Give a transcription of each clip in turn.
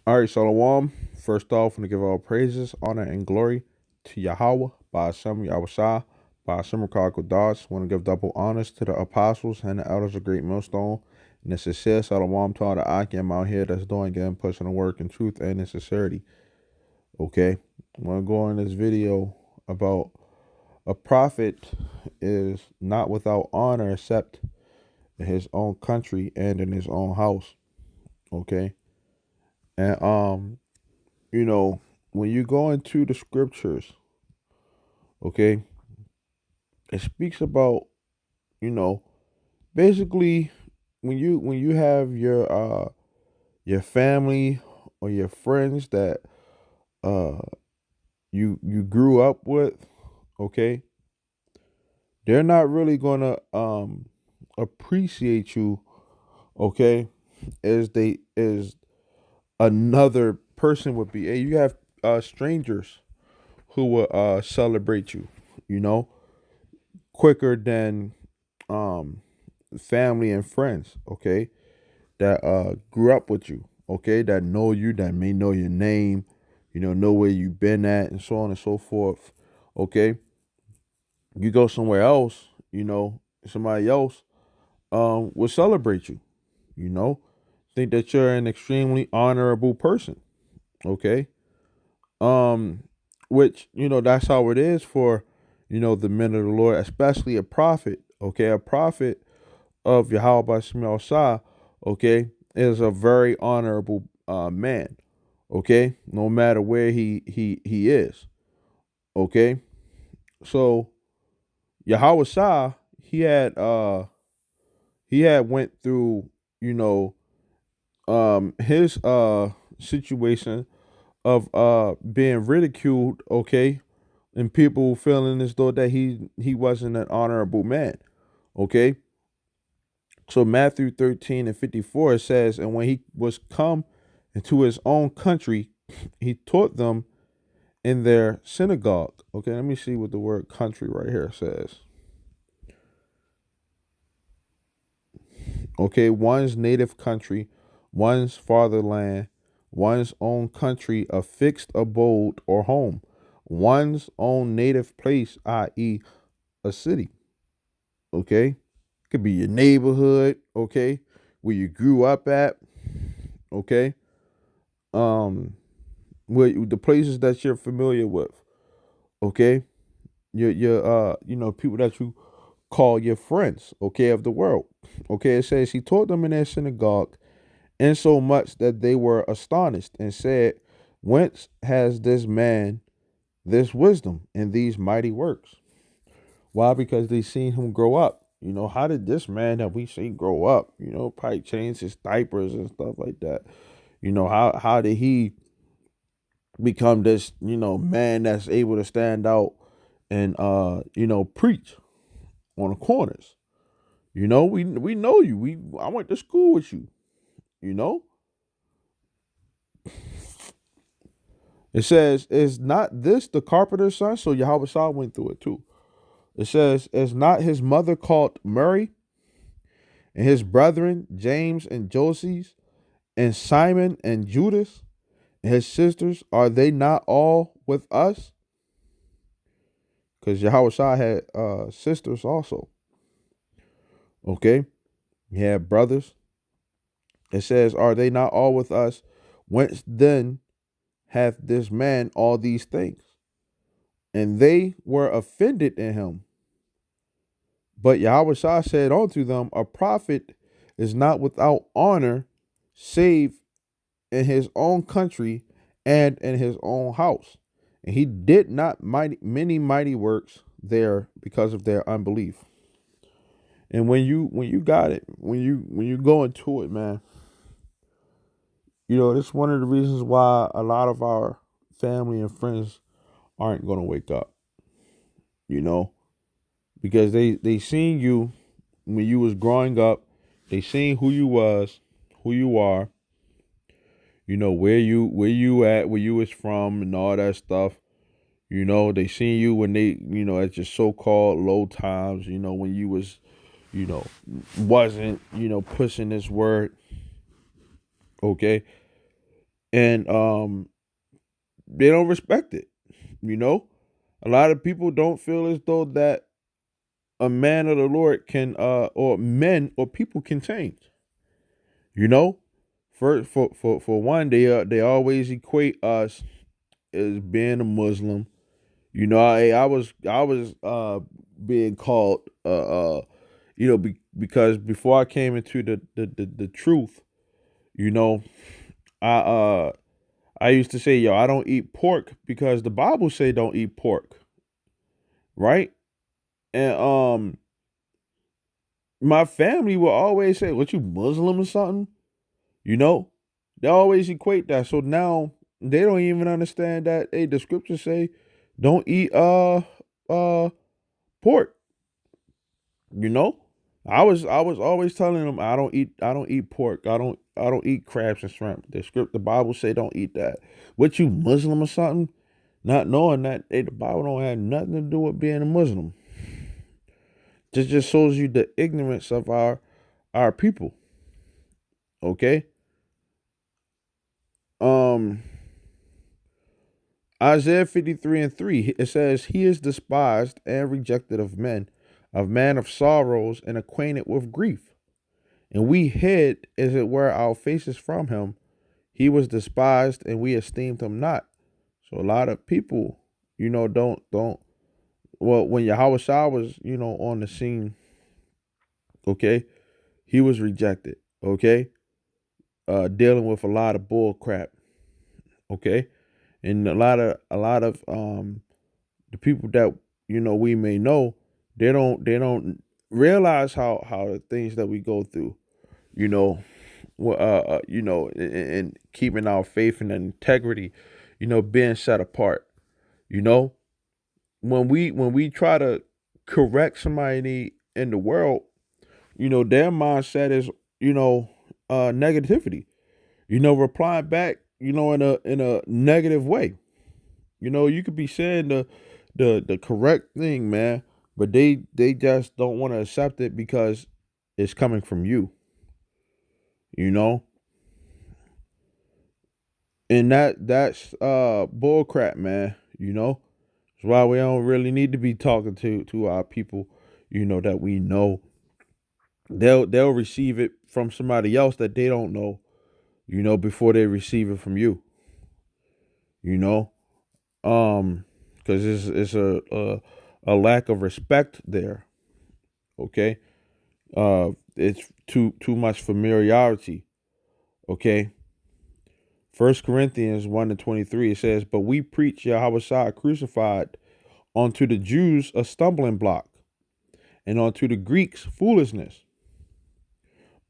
All right, Shalom. First off, I'm going to give all praises, honor, and glory to Yahweh, by Hashem Yahushua, by Hashem Kodash. Want to give double honors to the apostles and the elders of Great Millstone. And the sincere Shalom to all the Akim out here that's doing and pushing the work in truth and in sincerity. Okay? I'm going to go in this video about a prophet is not without honor except in his own country and in his own house. Okay? And you know, when you go into the scriptures, okay, it speaks about, you know, basically when you have your family or your friends that uh you grew up with, okay, they're not really gonna appreciate you, okay, as another person would be. Hey, you have strangers who will celebrate you, you know, quicker than um family and friends, okay, that grew up with you, okay, that know you, that may know your name, know where you've been at, and so on and so forth. Okay, you go somewhere else, somebody else will celebrate you, you know, think that you're an extremely honorable person. Okay, um, which that's how it is for the men of the Lord, especially a prophet. Okay, a prophet of Yahweh Shemel Shah, okay, is a very honorable man. Okay, no matter where he is. Okay, so Yahweh Shah, he had went through his situation of being ridiculed. Okay, and people feeling as though that he wasn't an honorable man. Okay, so Matthew 13 and 54 says, and when he was come into his own country, he taught them in their synagogue. Okay, let me see what the word country right here says. Okay, one's native country, one's fatherland, one's own country, a fixed abode or home, one's own native place, i.e., a city. Okay, could be your neighborhood. Okay, where you grew up at. Okay, um, where the places that you're familiar with. Okay, your people that you call your friends. Okay, of the world. Okay, it says he taught them in their synagogue, insomuch that they were astonished and said, "Whence has this man this wisdom and these mighty works?" Why? Because they seen him grow up. How did this man that we seen grow up? Probably change his diapers and stuff like that. How did he become this man that's able to stand out and preach on the corners? We know you. I went to school with you. You know. It says, "Is not this the carpenter's son?" So Yahweh Shah went through it too. It says, "Is not his mother called Mary, and his brethren James and Joses, and Simon and Judas, and his sisters, are they not all with us?" Because Yahweh Shah had sisters also. Okay, he had brothers. It says, "Are they not all with us? Whence then hath this man all these things?" And they were offended in him. But Yahweh Shah said unto them, "A prophet is not without honor, save in his own country and in his own house." And he did not many mighty works there because of their unbelief. And when you got it, when you go into it, man, it's one of the reasons why a lot of our family and friends aren't gonna wake up, you know, because they seen you when you was growing up, they seen who you was, who you are, where you at, where you was from, and all that stuff. They seen you when they, at your so called low times. When you was, you know, wasn't, pushing this word. Okay, and they don't respect it. You know, a lot of people don't feel as though that a man of the Lord can or men or people can change. You know, for one, they always equate us as being a Muslim. You know, I was being called because before I came into the truth, you know, I I used to say, yo, I don't eat pork because the Bible say don't eat pork, right? And my family will always say, "What, you Muslim or something?" You know, they always equate that. So now they don't even understand that. Hey, the scriptures say, "Don't eat uh pork." You know, I was always telling them, I don't eat pork. I don't eat crabs and shrimp. The Bible say don't eat that. What, you Muslim or something? Not knowing that, hey, the Bible don't have nothing to do with being a Muslim. Just shows you the ignorance of our people. Okay. Um Isaiah 53:3, it says, "He is despised and rejected of men, a man of sorrows and acquainted with grief. And we hid, as it were, our faces from him. He was despised and we esteemed him not." So a lot of people, don't well, when Yahweh Shah was, on the scene, okay, he was rejected, okay, dealing with a lot of bull crap, okay, and a lot of the people that we may know, they don't realize how the things that we go through, you know, and keeping our faith and integrity, being set apart, you know, when we try to correct somebody in the world, their mindset is, negativity, replying back, in a negative way. You could be saying the correct thing, man, but they just don't want to accept it because it's coming from you, you know? And that's bull crap, man, you know? That's why we don't really need to be talking to our people, that we know. They'll receive it from somebody else that they don't know, before they receive it from you, you know? Because it's a lack of respect there, okay? It's too much familiarity. Okay. First Corinthians 1:23, it says, "But we preach Yahweh Shai crucified, unto the Jews a stumbling block, and unto the Greeks foolishness.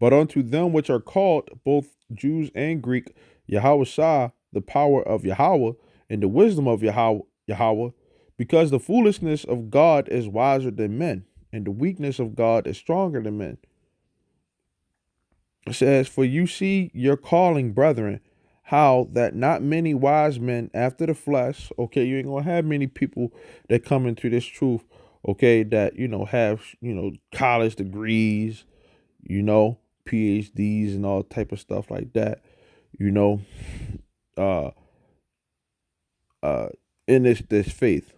But unto them which are called, both Jews and Greek, Yahweh Shai, the power of Yahweh, and the wisdom of Yahweh, because the foolishness of God is wiser than men, and the weakness of God is stronger than men." It says, "For you see your calling, brethren, how that not many wise men after the flesh," okay, you ain't gonna have many people that come into this truth, okay, that, have, college degrees, PhDs and all type of stuff like that, you know, uh, uh, in this faith,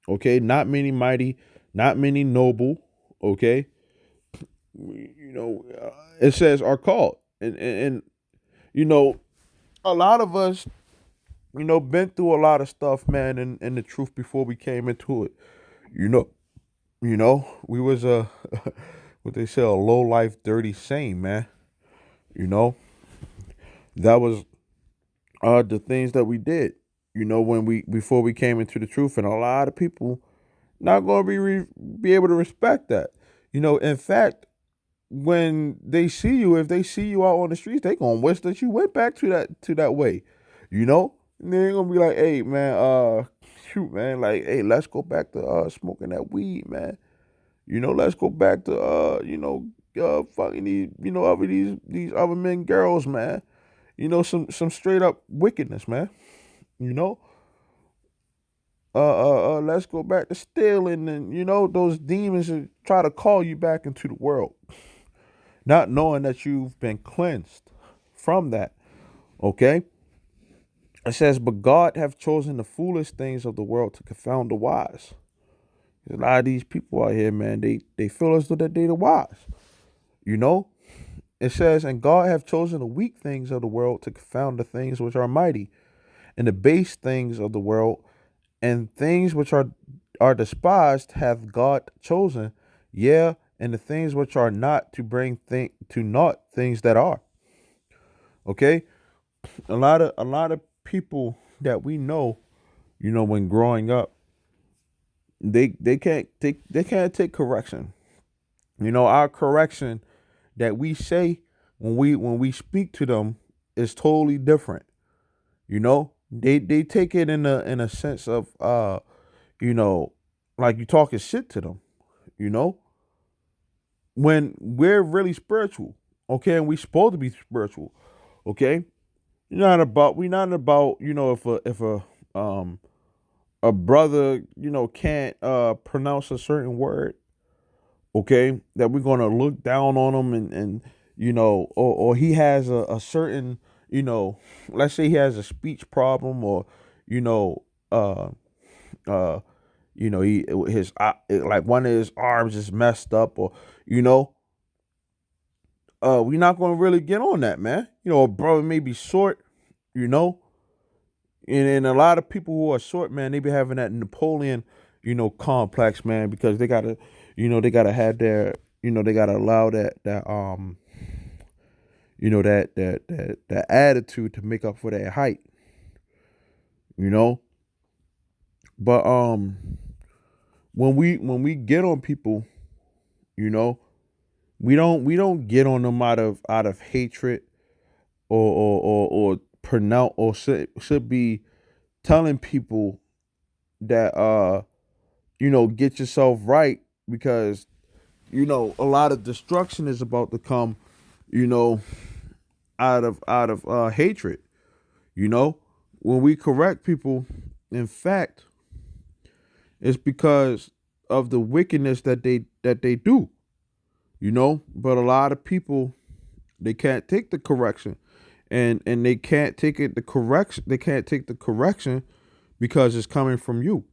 okay, not many mighty, not many noble, okay, it says are called, and you know, a lot of us, been through a lot of stuff, man, and the truth before we came into it. You know, we was a what they say, a low life, dirty saint, man. You know, that was the things that we did. When we before we came into the truth, and a lot of people not going to be able to respect that. In fact, when they see you, if they see you out on the streets, they gonna wish that you went back to that way. And they're gonna be like, "Hey, man, shoot, man, like, hey, let's go back to smoking that weed, man. Let's go back to fucking these, other these other men, girls, man. Some straight up wickedness, man. You know, let's go back to stealing, and those demons that try to call you back into the world, not knowing that you've been cleansed from that. Okay, It says, but God have chosen the foolish things of the world to confound the wise. There's a lot of these people out here, man, they feel as though that they the wise. You know? It says, and God have chosen the weak things of the world to confound the things which are mighty, and the base things of the world, and things which are despised hath God chosen, yeah, and the things which are not to bring to naught things that are. Okay? A lot of people that we know, when growing up, they can't take correction. Our correction that we say when we speak to them is totally different. They take it in a sense of you know like you talking shit to them. You know when we're really spiritual, okay, and we supposed to be spiritual, okay. We're not about if a brother can't pronounce a certain word, okay, that we're gonna look down on him, or he has a certain, you know let's say he has a speech problem, or you know uh uh he his like one of his arms is messed up, or you know we're not gonna really get on that, man. A brother may be short, you know and a lot of people who are short, man, they be having that Napoleon, complex, man, because they gotta have their, they gotta allow that attitude to make up for their height, you know. But when we get on people, you know, we don't get on them out of hatred, or pronounce, or should be telling people that get yourself right, because a lot of destruction is about to come, you know out of hatred. you know when we correct people, in fact, it's because of the wickedness that they do. But a lot of people, they can't take the correction, and they can't take it the correction they can't take the correction because it's coming from you.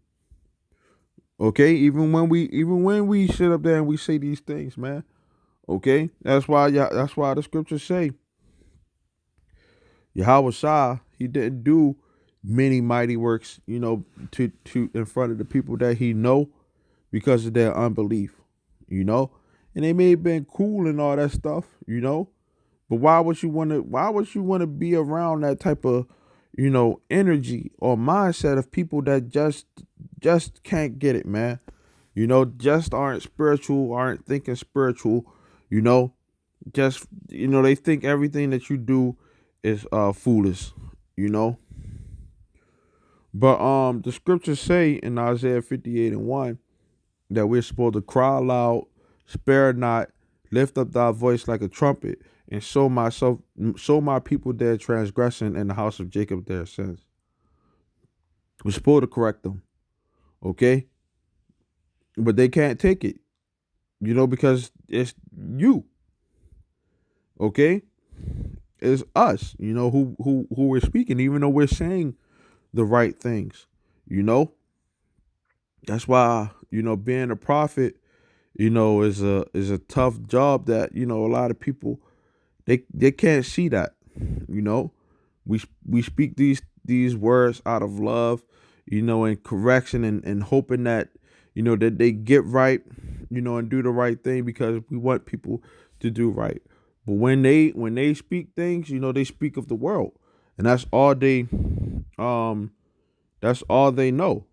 Okay, even when we sit up there and we say these things, man. Okay, that's why the scriptures say Yahweh Shah, he didn't do many mighty works, to in front of the people that he know, because of their unbelief, you know. And they may have been cool and all that stuff, but why would you want to be around that type of, energy or mindset of people that just can't get it, man? Just aren't spiritual, aren't thinking spiritual, you know, just they think everything that you do is foolish, you know. But the scriptures say in Isaiah 58:1 that we're supposed to cry loud, spare not, lift up thy voice like a trumpet, and show my people their transgression, and the house of Jacob their sins. We're supposed to correct them, okay? But they can't take it, because it's you, okay? It's us, who we're speaking, even though we're saying the right things, you know. That's why being a prophet, is a tough job that a lot of people, they can't see that. You know, we speak these words out of love, and correction, and hoping that that they get right, and do the right thing, because we want people to do right. But when they speak things, they speak of the world, and um that's all they know.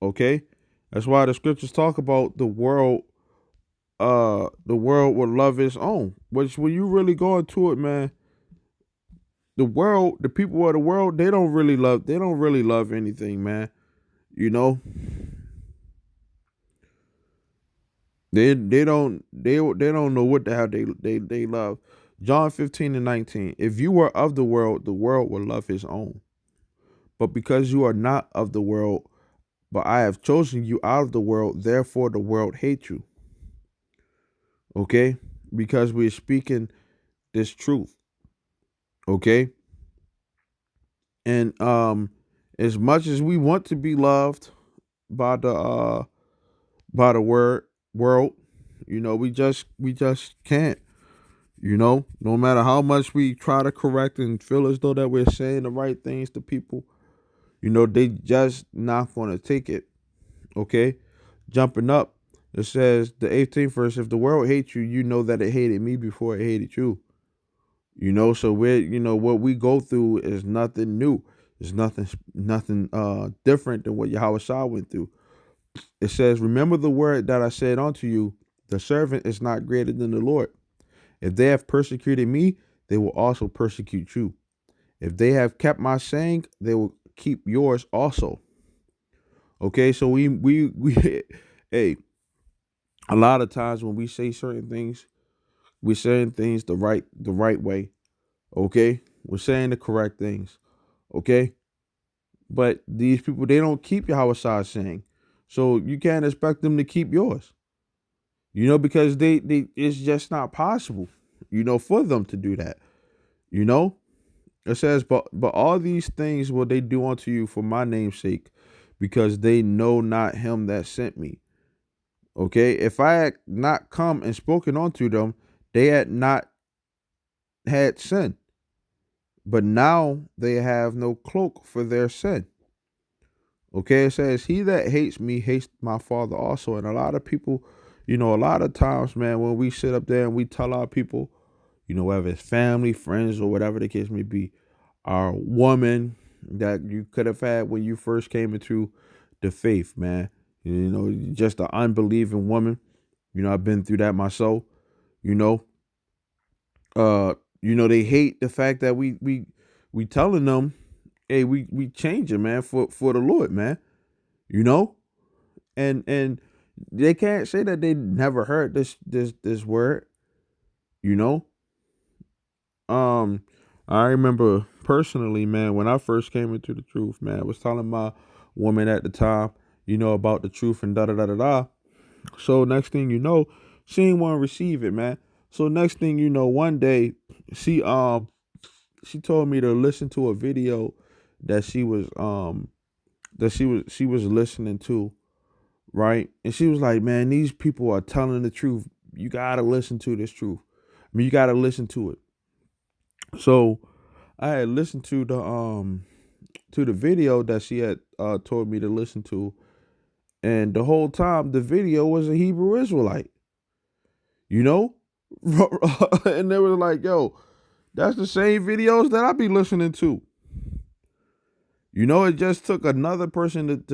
Okay, that's why the scriptures talk about the world will love its own. Which, when you really go into it, man, the people of the world, they don't really love anything, man. You know, they don't know what the hell they love. John 15:19. If you were of the world will love his own. But because you are not of the world, but I have chosen you out of the world, therefore the world hates you. Okay? Because we're speaking this truth. Okay? And as much as we want to be loved by the world, we just can't. No matter how much we try to correct and feel as though that we're saying the right things to people, they just not gonna take it. Okay, jumping up, it says the 18th verse: If the world hates you, you know that it hated me before it hated you. So what we go through is nothing new. It's nothing different than what Yahweh Shah went through. It says, "Remember the word that I said unto you: the servant is not greater than the Lord. If they have persecuted me, they will also persecute you. If they have kept my saying, they will keep yours also." Okay, so we hey, a lot of times when we say certain things, we're saying things the right way. Okay, we're saying the correct things. Okay, but these people, they don't keep Yahweh Shah's saying, so you can't expect them to keep yours. Because they it's just not possible. For them to do that. You know, it says, but all these things will they do unto you for my name's sake, because they know not him that sent me. Okay, if I had not come and spoken unto them, they had not had sin. But now they have no cloak for their sin. Okay, it says, he that hates me hates my Father also. And a lot of people, a lot of times, man, when we sit up there and we tell our people, whether it's family, friends, or whatever the case may be, our woman that you could have had when you first came into the faith, man, just an unbelieving woman. I've been through that myself. You know, they hate the fact that we telling them, hey, we changing, man, for the Lord, man. You know, and they can't say that they never heard this word. You know, um, I remember personally, man, when I first came into the truth, man, I was telling my woman at the time, about the truth and da da da da da. So next thing you know, she didn't want to receive it, man. So next thing you know, one day she she told me to listen to a video that she was listening to, right? And she was like, "Man, these people are telling the truth. You gotta listen to this truth. I mean, you gotta listen to it." So I had listened to the video that she had told me to listen to, and the whole time the video was a Hebrew Israelite, you know, and they was like, "Yo, that's the same videos that I be listening to." It just took another person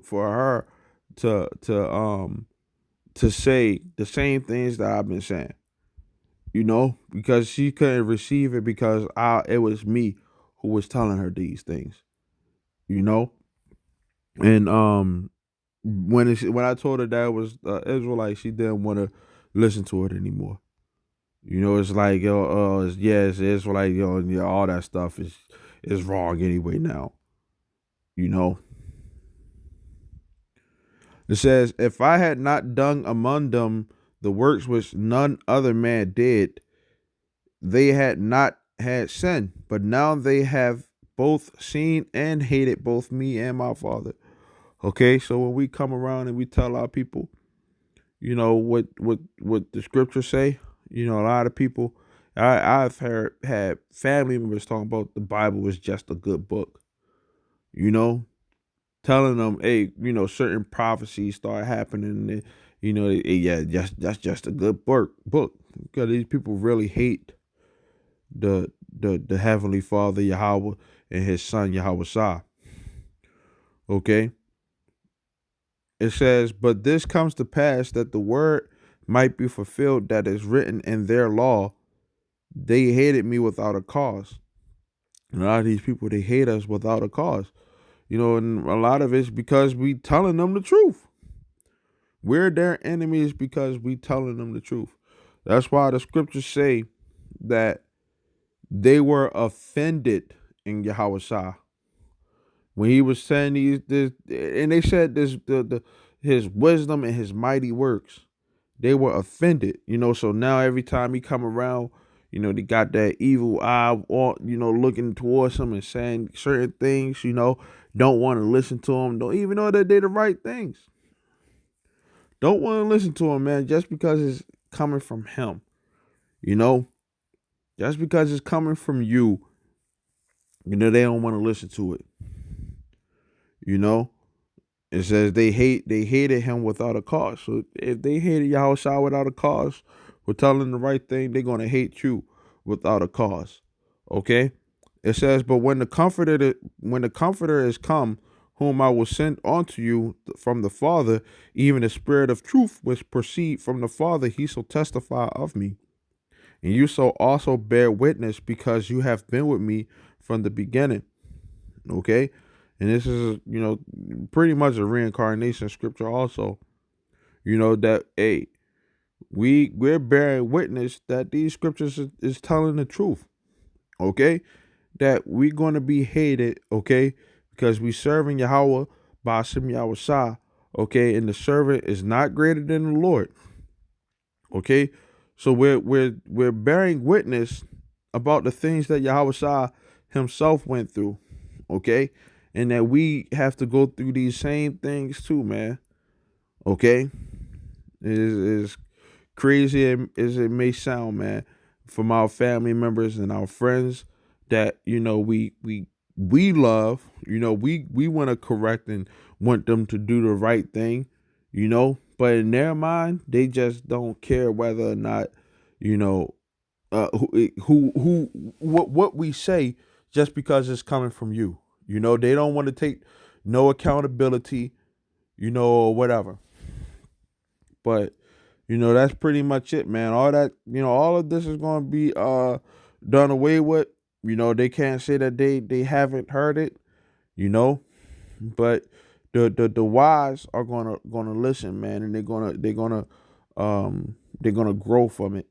for her to say the same things that I've been saying. Because she couldn't receive it because it was me who was telling her these things. You know, and when I told her that it was Israelite, she didn't want to listen to it anymore. It's like, it's Israelite, yeah, all that stuff is wrong anyway now. You know, it says, if I had not done among them the works which none other man did, they had not had sin. But now they have both seen and hated both me and my Father. Okay, so when we come around and we tell our people, what the scriptures say, a lot of people, I've had family members talking about the Bible is just a good book. You know, telling them, hey, certain prophecies start happening, and yeah, that's just a good book, because these people really hate the heavenly Father Yahweh and His Son Yahweh Shah. Okay, it says, but this comes to pass that the word might be fulfilled that is written in their law. They hated me without a cause. And a lot of these people, they hate us without a cause. And a lot of it's because we telling them the truth. We're their enemies because we telling them the truth. That's why the scriptures say that they were offended in Yahweh Shah when he was saying and they said this his wisdom and his mighty works. They were offended, so now every time he come around, They got that evil eye, or looking towards them and saying certain things. Don't want to listen to them. Don't even know that they're the right things. Don't want to listen to them, man, just because it's coming from him. You know, just because it's coming from you, they don't want to listen to it. You know, it says they hated him without a cause. So if they hated Yahushua without a cause for telling the right thing, they're gonna hate you without a cause. Okay? It says, but when the comforter is come, whom I will send unto you from the Father, even the Spirit of truth which proceed from the Father, he shall testify of me. And you shall also bear witness because you have been with me from the beginning. Okay? And this is, pretty much a reincarnation scripture also. That we're bearing witness that these scriptures is telling the truth. Okay? That we're gonna be hated, okay, because we serving Yahweh by Hashem Yahweh, okay, and the servant is not greater than the Lord. Okay? So we're bearing witness about the things that Yahweh himself went through. Okay? And that we have to go through these same things too, man. Okay? It is crazy as it may sound, man, from our family members and our friends that, we love, we want to correct and want them to do the right thing, but in their mind, they just don't care whether or not, what we say just because it's coming from you. They don't want to take no accountability, or whatever. But that's pretty much it, man. All that, all of this is going to be done away with. They can't say that they haven't heard it, but the wise are gonna listen, man, and they're gonna grow from it.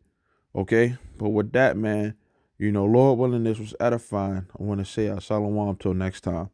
Okay? But with that, man, Lord willing, this was edifying. I want to say Shalom till next time.